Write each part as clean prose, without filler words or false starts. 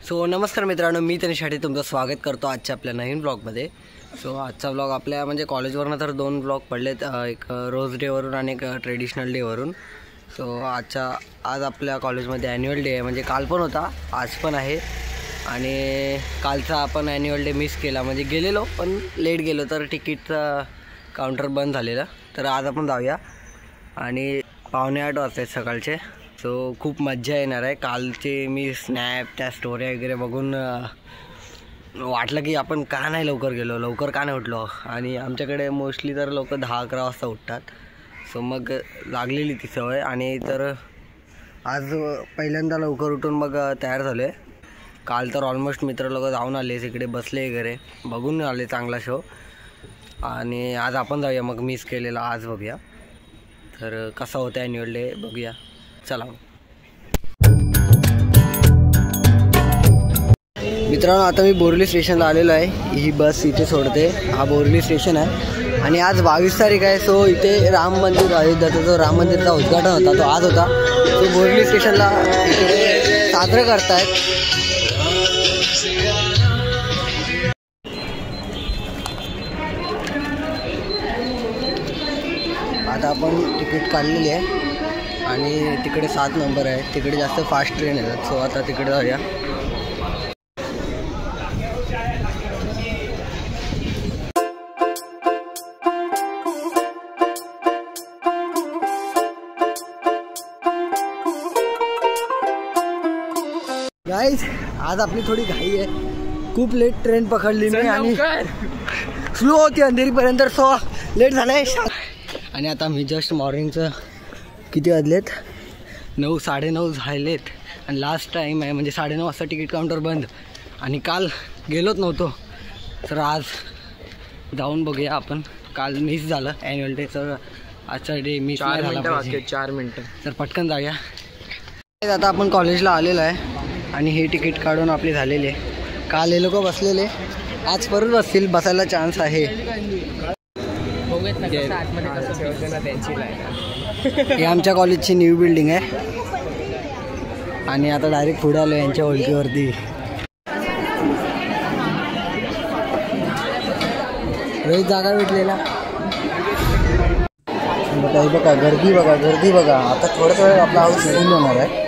So नमस्कार मित्रांनो, मी तनिष ठाटे तुमचं स्वागत करतो आजच्या आपल्या नवीन ब्लॉगमध्ये। सो आजचा ब्लॉग आपल्या म्हणजे कॉलेजवरून तर दोन ब्लॉग पडलेत, एक रोज डेवरून आणि एक ट्रेडिशनल डेवरून। सो आज आपल्या कॉलेजमध्ये ॲन्युअल डे आहे, म्हणजे काल पण होता आज पण आहे। आणि कालचा आपण ॲन्युअल डे मिस केला, म्हणजे गेलेलो पण लेट गेलो तर तिकीटचा काउंटर बंद झालेला। तर आज आपण जाऊया आणि 7:45 वाजता सकाळचे। सो खूप मज्जा येणार आहे। कालचे मी स्नॅप त्या स्टोऱ्या वगैरे बघून वाटलं की आपण का नाही लवकर गेलो, लवकर का नाही उठलो। आणि आमच्याकडे मोस्टली तर लोक 10-11 वाजता उठतात। सो मग लागलेली ती सवय आणि तर आज पहिल्यांदा लवकर उठून मग तयार झालो आहे। काल तर ऑलमोस्ट मित्र लोक जाऊन आले, इकडे बसले वगैरे बघून आले चांगला शो। आणि आज आपण जाऊया, मग मिस केलेला आज बघूया तर कसा होता ॲन्युअल डे बघूया, चला। मित्रांनो आता मी बोरिवली स्टेशनला आलेलो आहे, ही बस इथे सोडते, हा बोरिवली स्टेशन आहे। आणि आज 22 तारीख आहे। सो इथे राम मंदिर अयोध्याचा जो राम मंदिरचा उद्घाटन होता तो आज होता। सो बोरिवली स्टेशनला इथे साजरं करतायत। आता आपण तिकीट काढलेली आहे आणि तिकडे 7 नंबर आहे, तिकडे जास्त फास्ट ट्रेन येतात। सो आता तिकडे जाऊया। गाईज आज आपली थोडी घाई आहे, खूप लेट ट्रेन पकडली मी आणि स्लो होती अंधेरीपर्यंत। सो लेट झालंय आणि आता मी जस्ट मॉर्निंगचं किती वाजलेत 9 साडेनऊ झालेत आणि लास्ट टाईम आहे, म्हणजे 9:30 वाजता तिकीट काउंटर बंद। आणि काल गेलोच नव्हतो तर आज जाऊन बघूया आपण। काल मिस झालं ॲन्युअल डे, तर आजचा डे मिस नाही झाला पाहिजे। 4 मिनटं तर पटकन जाऊया। आता आपण कॉलेजला आलेलो आहे आणि हे तिकीट काढून आपली झालेली आहे। काल हे लोक बसलेले, आज परत बसतील, बसायला चान्स आहे। ही आमच्या कॉलेजची न्यू बिल्डिंग आहे आणि आता डायरेक्ट पुढे आलो यांच्या ओळखीवरती। रोज जागा भेटलेला बघा, गर्दी बघा। आता थोडं थोडं आपला हाऊस फुल होणार आहे।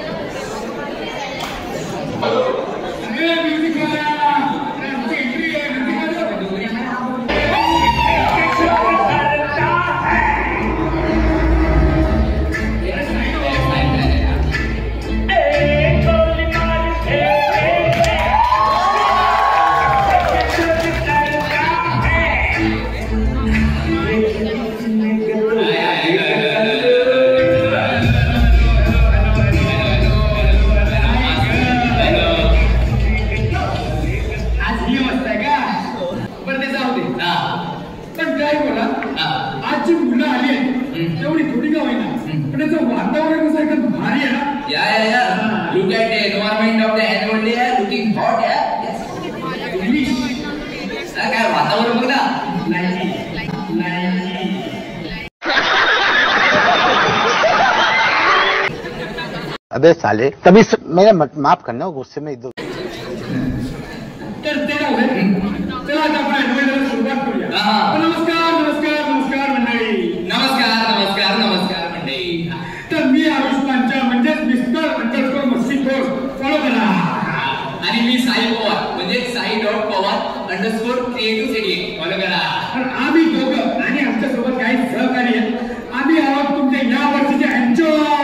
Look at the environment of the annual day, looking hot, yeah. Yes. काय वातावरण बघ ना, अबे साले कभी मेरा माफ करना, गुस्से में इधर तर तेरा चला आता आपण ॲन्युअल सुरुवात करूया। नमस्कार मंडळी, नमस्कार मंडळी। तर मी आरुष पांचा म्हणजेच मिस्टर_मस्तीखोर फॉलो करा। आणि मी साई पवार म्हणजे साई.पवार_creativity फॉलो करा। तर आम्ही दोघं आणि आमच्यासोबत काही सहकारी आहेत, आम्ही आहोत तुमचे या वर्षीचे एन्जॉय।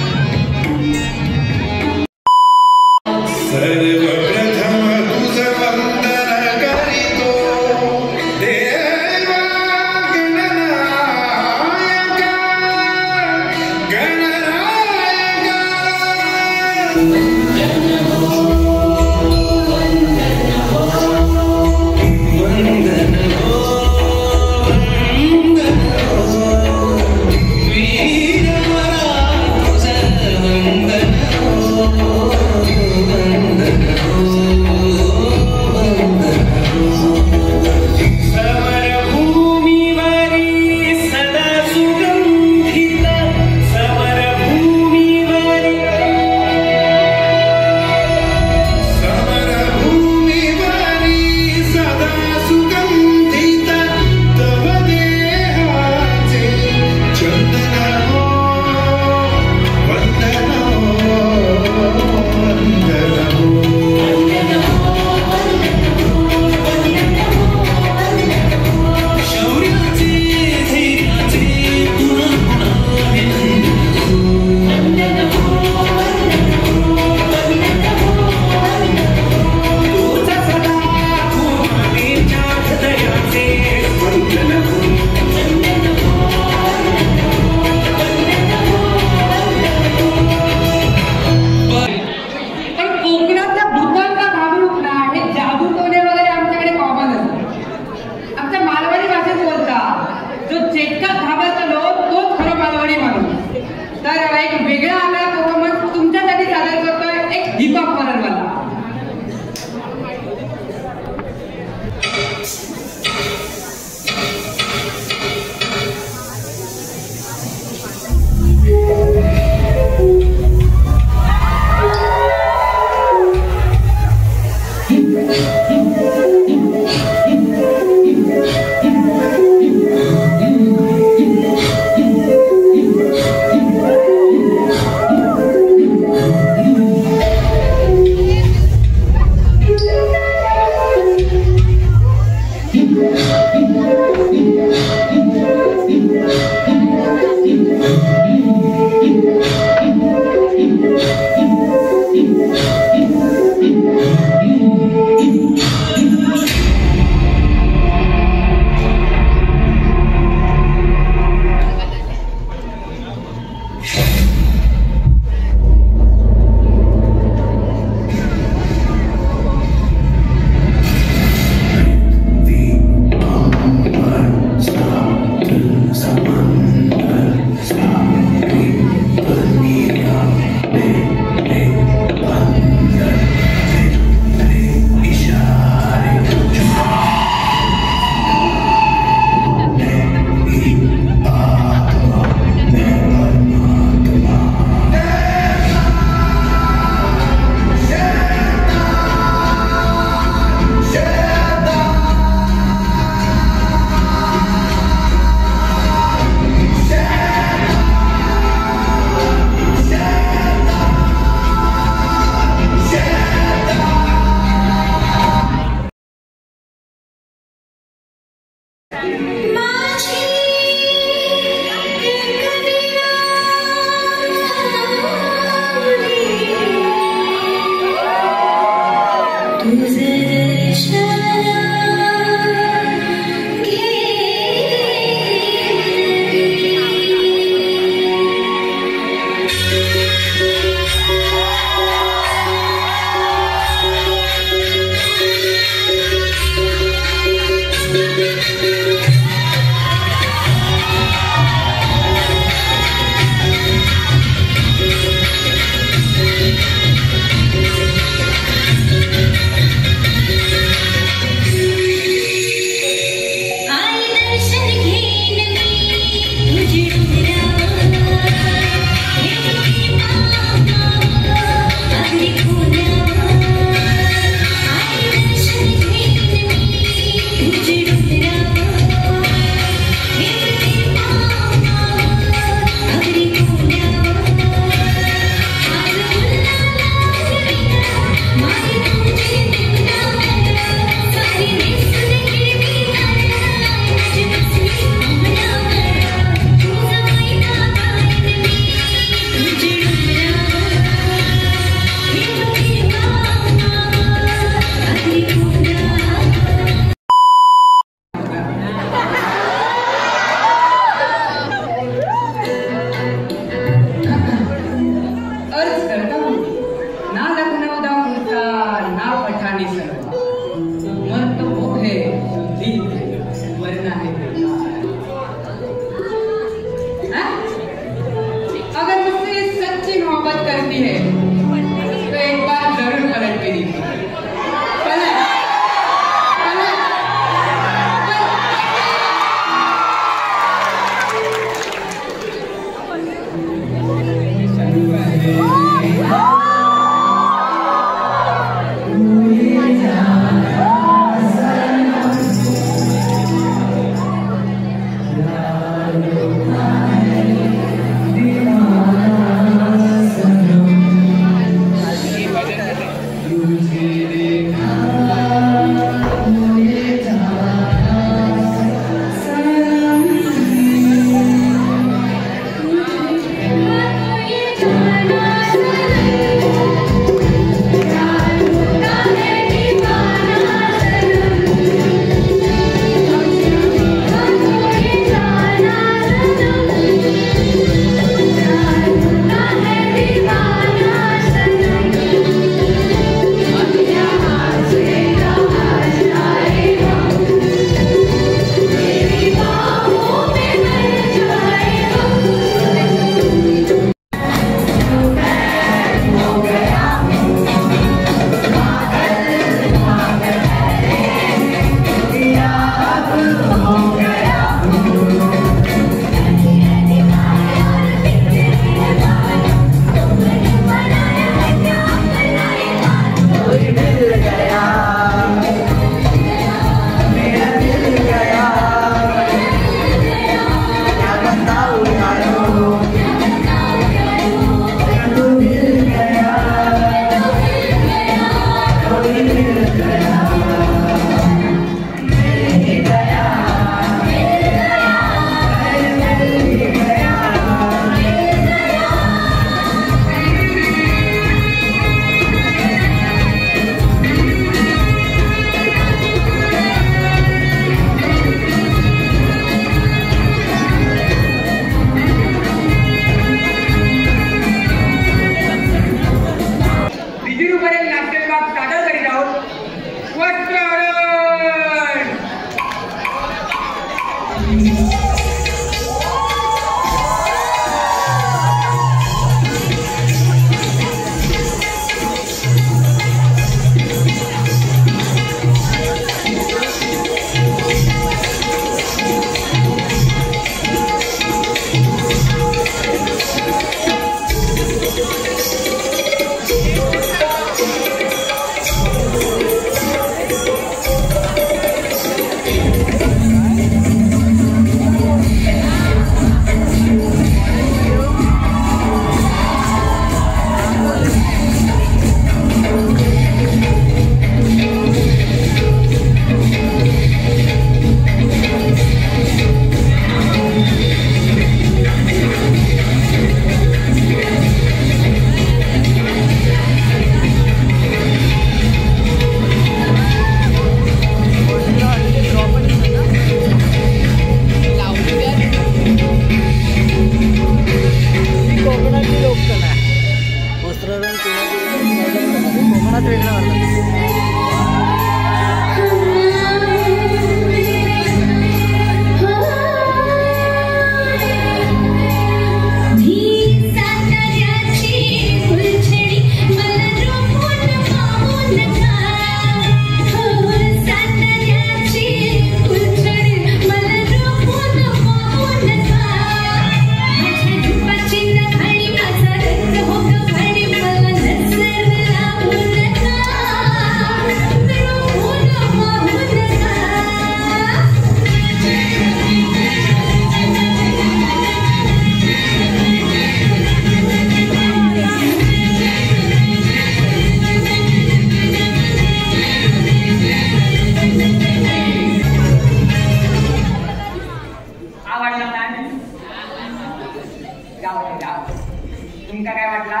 ना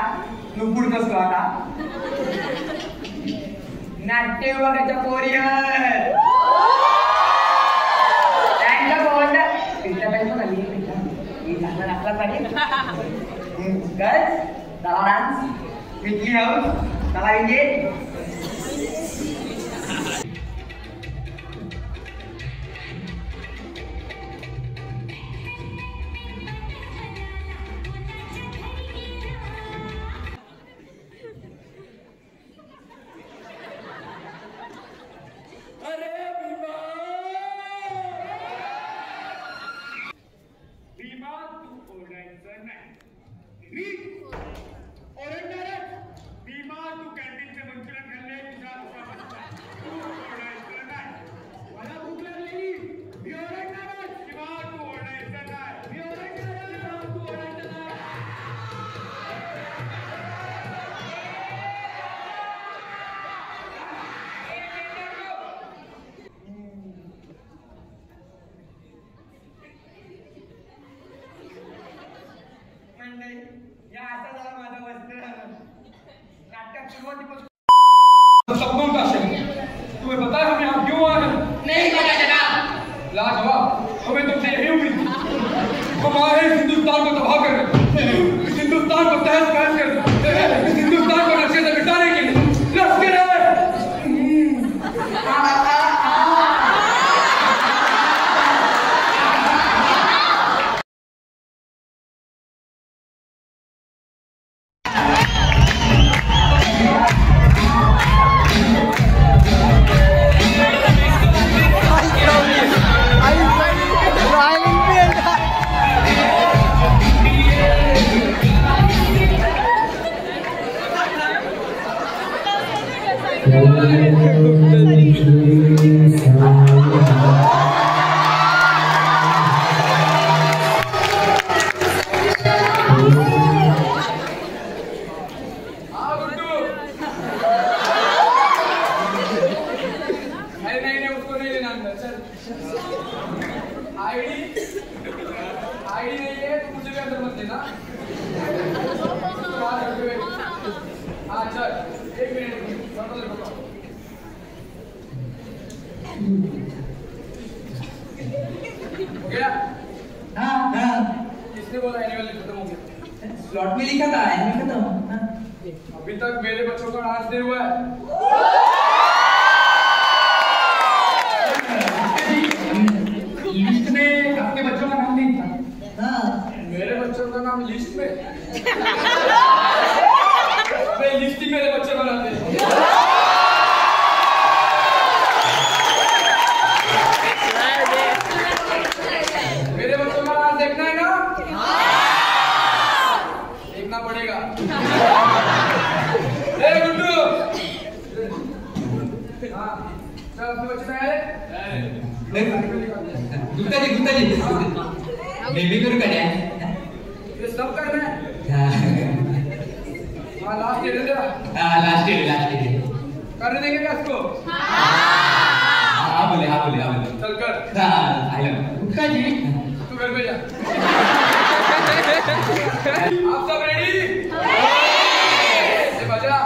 नुपूर कसतो आता नाट्य विभागाच्या पोरी त्यांच्या पोरला पिंटा पाहिजे ना मी चांगला दाखला पाहिजे गर्ल्स चला डान्स विकली हाऊस चला इंडियन सपनों का शहर तुम्हें पता है हम यहाँ क्यों आए हैं? नहीं पता जनाब। लाजवाब, हमें तुमसे यही उम्मीद थी। हम आए हैं हिंदुस्तान को तबाह करने, इस हिंदुस्तान को तहस नहस करने, इस हिंदुस्तान को नक्शे से मिटाने के लिए लश्कर है। आईडी नहीं है तो मुझे भी अंदर मत देना। हाँ चल, एक मिनट हो गया? हाँ किसने बोला एनुअल खत्म हो गया? स्लॉट में लिखा था एनुअल खत्म। अभी तक मेरे बच्चों का डांस नहीं हुआ है। लिस्ट में आपके बच्चों का नाम नहीं था। मेरे बच्चों का नाम लिस्ट में लिस्ट ही मेरे बच्चे बनाते हैं। मेरे बच्चों का डांस देखना है ना? देखना पड़ेगा। गुड्डू हाँ चल अपने बच्चे में आए गुप्ता जी मैं भी करूँ क्या? ये सब करना है। हाँ last day they they. Last day करने देंगे क्या इसको? हाँ बोले चल कर। गुप्ता जी तू घर पे जा। आप सब रेडी? बजा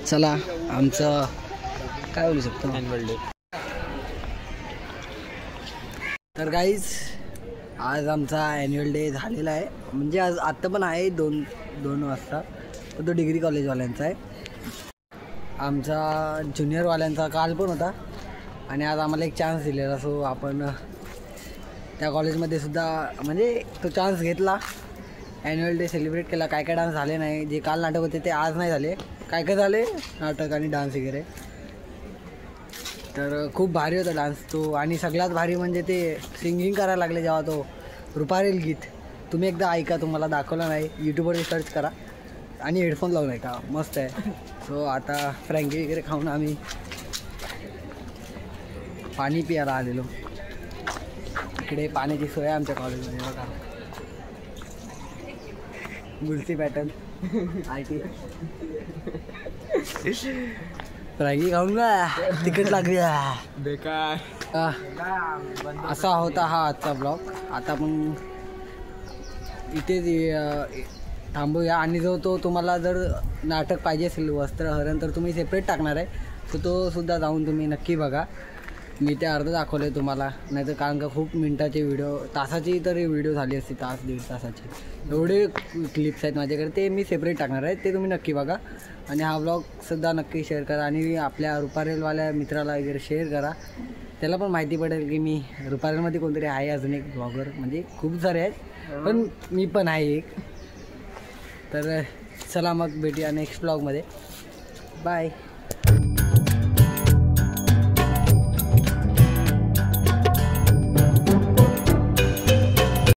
चला आमचं काय बोलू शकतो ॲन्युअल डे. तर गाईज आज आमचा ॲन्युअल डे झालेला आहे. म्हणजे आज आत्ता पण आहे 2 वाजता. तो डिग्री कॉलेजवाल्यांचा आहे. आमचा ज्युनियरवाल्यांचा काल पण होता आणि आज आम्हाला एक चान्स दिलेला. सो आपण त्या कॉलेजमध्ये सुद्धा म्हणजे तो चान्स घेतला. ॲन्युअल डे सेलिब्रेट केला. काय काय डान्स झाले नाही. जे काल नाटक होते ते आज नाही झाले. काय काय झाले नाटक आणि डान्स वगैरे. तर खूप भारी होता डान्स तो. आणि सगळ्यात भारी म्हणजे ते सिंगिंग करायला लागले जेव्हा तो रुपारेल गीत. तुम्ही एकदा ऐका, तुम्हाला दाखवलं नाही, यूट्यूबवरती सर्च करा आणि हेडफोन लावून ऐका, मस्त आहे. सो आता फ्रँकी वगैरे खाऊन आम्ही पाणी प्यायला आलेलो. इकडे पाण्याची सोय आहे आमच्या कॉलेजमध्ये बघा. गुलसी पॅटर्न IT. फ्रँकी खाऊन ना तिकीट लागली बेकार. असा होता हा आजचा ब्लॉग. आता आपण इथेच थांबूया. आणि जो तो तुम्हाला जर नाटक पाहिजे असेल वस्त्रहरण तर तुम्ही सेपरेट टाकणार आहे, तर तो सुद्धा जाऊन तुम्ही नक्की बघा. मी ते अर्ध दाखवलं आहे तुम्हाला, नाही तर कारण का खूप मिनटाचे व्हिडिओ, तासाची तरी व्हिडिओ झाली असती, तास 1.5 तासाची. एवढे क्लिप्स आहेत माझ्याकडे, ते मी सेपरेट टाकणार आहे, ते तुम्ही नक्की बघा. आणि हा ब्लॉगसुद्धा नक्की शेअर करा आणि आपल्या रुपारेलवाल्या मित्राला वगैरे शेअर करा, त्याला पण माहिती पडेल की मी रुपारेलमध्ये कोणतरी आहे अजून एक ब्लॉगर. म्हणजे खूप सारे आहेत पण मी पण आहे एक. तर चला मग भेटूया नेक्स्ट ब्लॉगमध्ये. बाय.